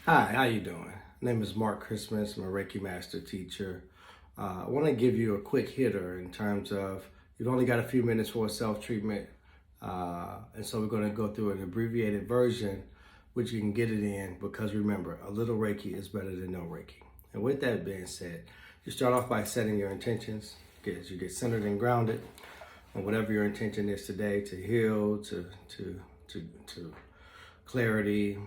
Hi, how you doing? My name is Mark Christmas. I'm a Reiki Master Teacher. I want to give you a quick hitter in terms of you've only got a few minutes for a self-treatment. And so we're going to go through an abbreviated version, which you can get it in because remember, a little Reiki is better than no Reiki. And with that being said, you start off by setting your intentions as you get centered and grounded on whatever your intention is today to heal, to clarity,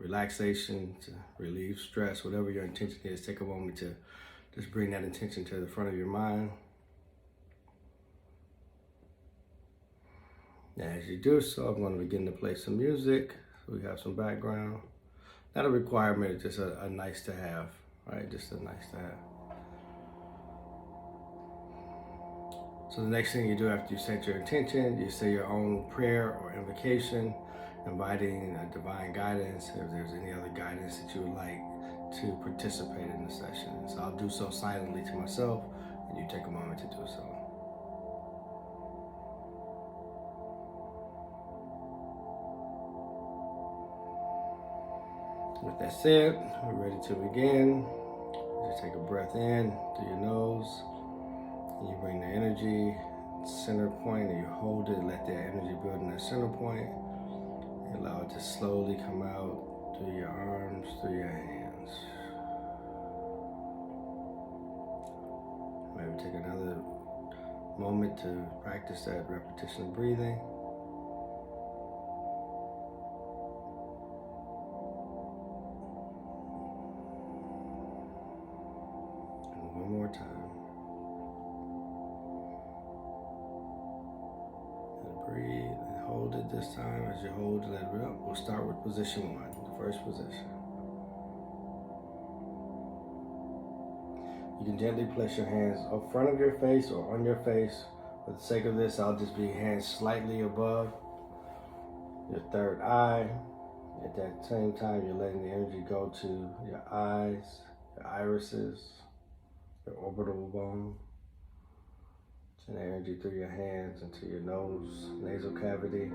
relaxation, to relieve stress, whatever your intention is. Take a moment to just bring that intention to the front of your mind. As you do so, I'm going to begin to play some music so we have some background. Not a requirement, it's just a nice to have, right? Just a nice to have. So the next thing you do after you set your intention, you say your own prayer or invocation, inviting divine guidance, if there's any other guidance that you would like to participate in the session. So I'll do so silently to myself, and you take a moment to do so. With that said, we're ready to begin. Just take a breath in through your nose, and you bring the energy center point, and you hold it, let that energy build in that center point. Allow it to slowly come out through your arms, through your hands. Maybe take another moment to practice that repetition of breathing. And one more time. And breathe and hold it this time. As you hold it, let it up. We'll start with position one, the first position. You can gently place your hands up front of your face or on your face. For the sake of this, I'll just be hands slightly above your third eye. At that same time, you're letting the energy go to your eyes, your irises, your orbital bone. Send energy through your hands into your nose, nasal cavity.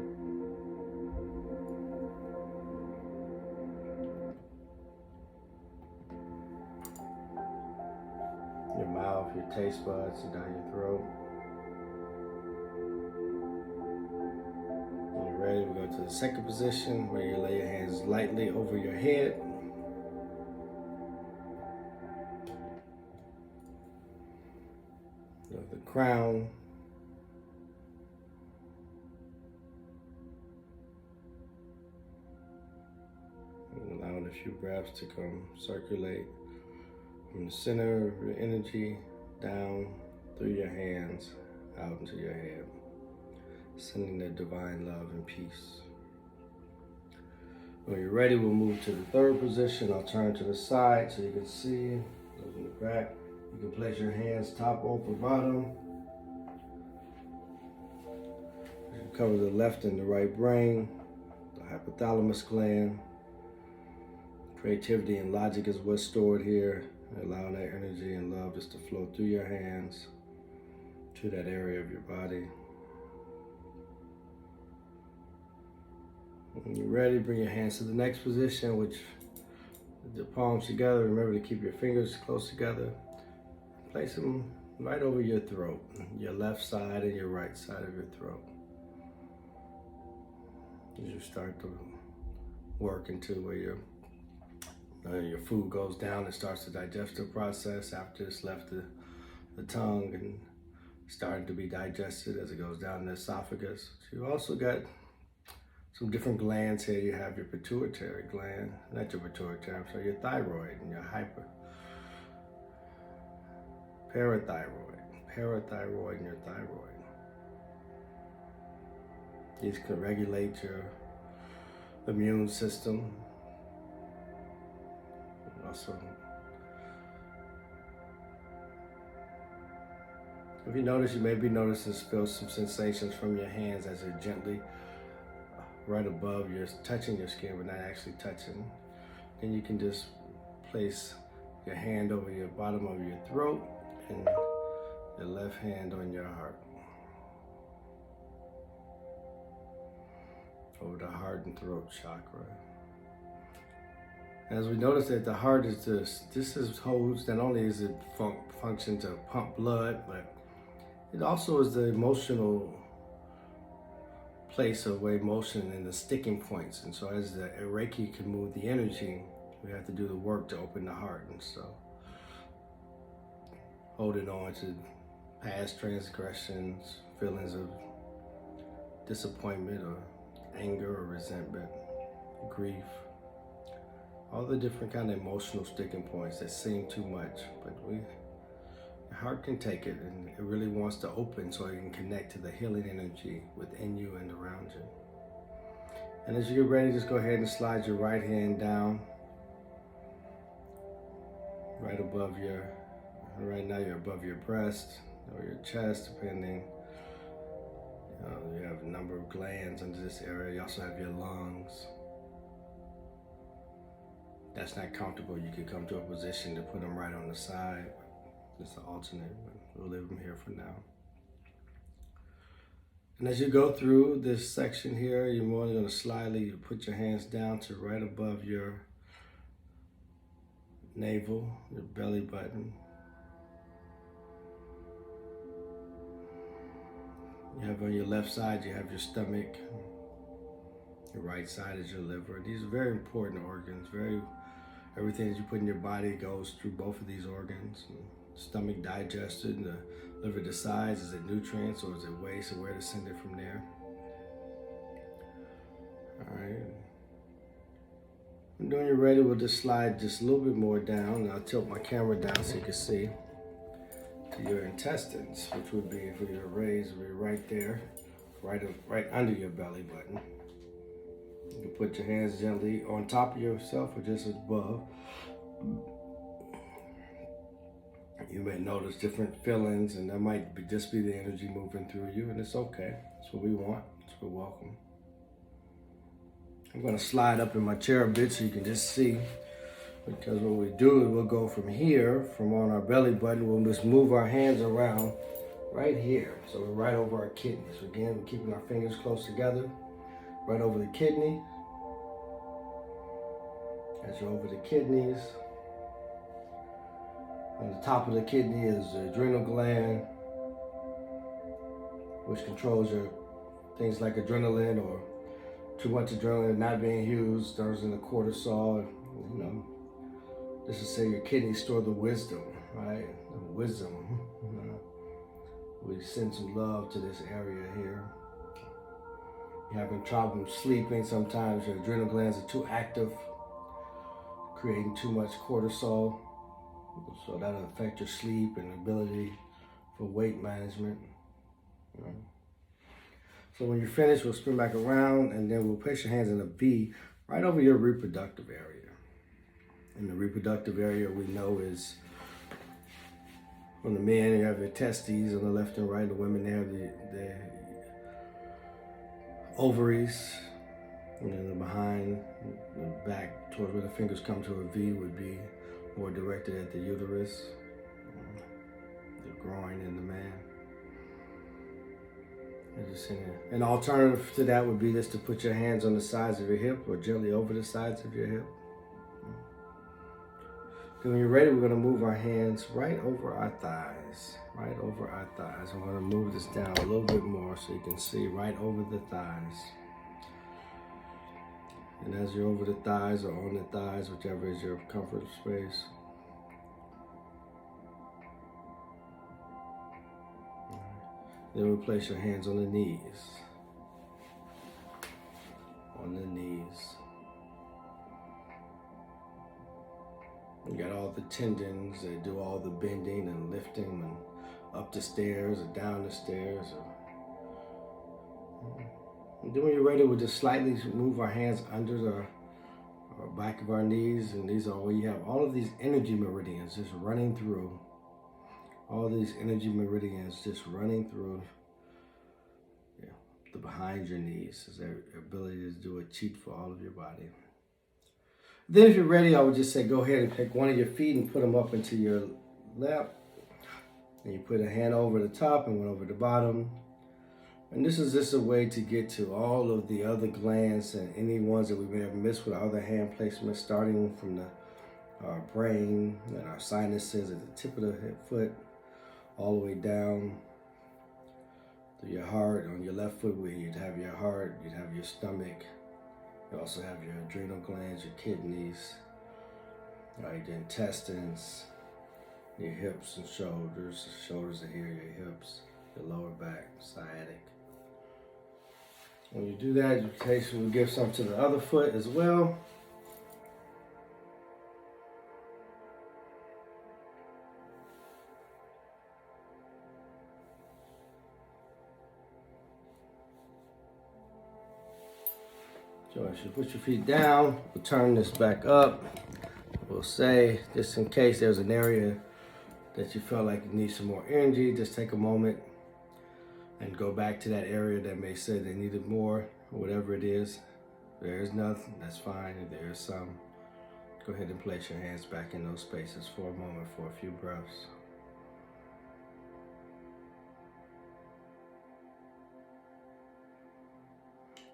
Your mouth, your taste buds, and down your throat. When you're ready, we go to the second position where you lay your hands lightly over your head. The crown. And allowing a few breaths to come circulate from the center of your energy down through your hands out into your head, sending that divine love and peace. When you're ready, we'll move to the third position. I'll turn to the side so you can see. Those in the back. You can place your hands top over bottom. You can cover the left and the right brain, the hypothalamus gland. Creativity and logic is what's stored here. Allowing that energy and love just to flow through your hands to that area of your body. When you're ready, bring your hands to the next position, which the palms together. Remember to keep your fingers close together. Place them right over your throat, your left side and your right side of your throat. As you start to work into where your food goes down and starts the digestive process after it's left the tongue and started to be digested as it goes down the esophagus. You also got some different glands here. You have your pituitary gland, not your pituitary, I'm sorry, your thyroid and your parathyroid and your thyroid. These can regulate your immune system. Also, if you notice, you may be noticing feel some sensations from your hands as they're gently right above your, touching your skin, but not actually touching. Then you can just place your hand over your bottom of your throat and your left hand on your heart. Over the heart and throat chakra. As we notice that the heart is holds, not only is it function to pump blood, but it also is the emotional place of emotion and the sticking points. And so as the Reiki can move the energy, we have to do the work to open the heart. And so holding on to past transgressions, feelings of disappointment or anger or resentment, grief, all the different kind of emotional sticking points that seem too much, but the heart can take it, and it really wants to open so it can connect to the healing energy within you and around you. And as you get ready, just go ahead and slide your right hand down right above right now you're above your breast or your chest, depending. You have a number of glands under this area. You also have your lungs. That's not comfortable. You could come to a position to put them right on the side. It's an alternate, but we'll leave them here for now. And as you go through this section here, you're more going to slightly put your hands down to right above your navel, your belly button. You have on your left side, you have your stomach. Your right side is your liver. These are very important organs. Everything that you put in your body goes through both of these organs. Stomach digests it, and the liver decides, is it nutrients or is it waste, or where to send it from there. All right. When you're ready, we'll just slide just a little bit more down, and I'll tilt my camera down so you can see to your intestines, which would be, if we were raised, would be right there, right under your belly button. You can put your hands gently on top of yourself or just above. You may notice different feelings, and that might just be the energy moving through you, and it's okay. That's what we want. That's what we're welcome. I'm going to slide up in my chair a bit so you can just see, because what we do is we'll go from here, from on our belly button, we'll just move our hands around right here. So we're right over our kidneys. Again, we're keeping our fingers close together, right over the kidney. As you're over the kidneys, on the top of the kidney is the adrenal gland, which controls your things like adrenaline, or too much adrenaline not being used, starts in the cortisol. This is say your kidneys store the wisdom, right? The wisdom. We send some love to this area here. You're having problems sleeping. Sometimes your adrenal glands are too active, creating too much cortisol. So that'll affect your sleep and ability for weight management. So when you're finished, we'll spin back around, and then we'll place your hands in a V right over your reproductive area. And the reproductive area we know is, on the men, you have your testes on the left and right. The women, they have the ovaries. And then the behind, the back towards where the fingers come to a V would be more directed at the uterus, the groin in the man. An alternative to that would be just to put your hands on the sides of your hip or gently over the sides of your hip. Then when you're ready, we're going to move our hands right over our thighs, right over our thighs. I'm going to move this down a little bit more so you can see right over the thighs. And as you're over the thighs or on the thighs, whichever is your comfort space, then we'll place your hands on the knees. On the knees. You got all the tendons that do all the bending and lifting and up the stairs or down the stairs. And then when you're ready, we'll just slightly move our hands under the back of our knees, and these are where you have all of these energy meridians just running through. All these energy meridians just running through the behind your knees. Is their ability to do a cheat for all of your body. Then if you're ready, I would just say go ahead and pick one of your feet and put them up into your lap. And you put a hand over the top and one over the bottom. And this is just a way to get to all of the other glands and any ones that we may have missed with other hand placements, starting from our brain and our sinuses at the tip of the foot, all the way down to your heart. On your left foot, where you'd have your heart, you'd have your stomach. You also have your adrenal glands, your kidneys, right, your intestines, your hips and shoulders. The shoulders are here, your hips, your lower back, sciatic. When you do that, we'll give some to the other foot as well. So as you put your feet down, we'll turn this back up. We'll say, just in case there's an area that you felt like you need some more energy, just take a moment and go back to that area that may say they needed more, or whatever it is. If there is nothing, that's fine. If there is some, go ahead and place your hands back in those spaces for a moment, for a few breaths.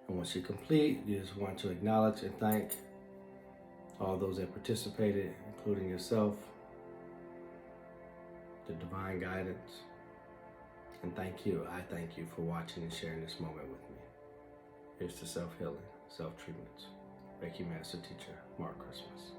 And once you're complete, you just want to acknowledge and thank all those that participated, including yourself, the divine guidance. And thank you. I thank you for watching and sharing this moment with me. Here's to self-healing, self-treatments. Reiki Master Teacher, Mark Christmas.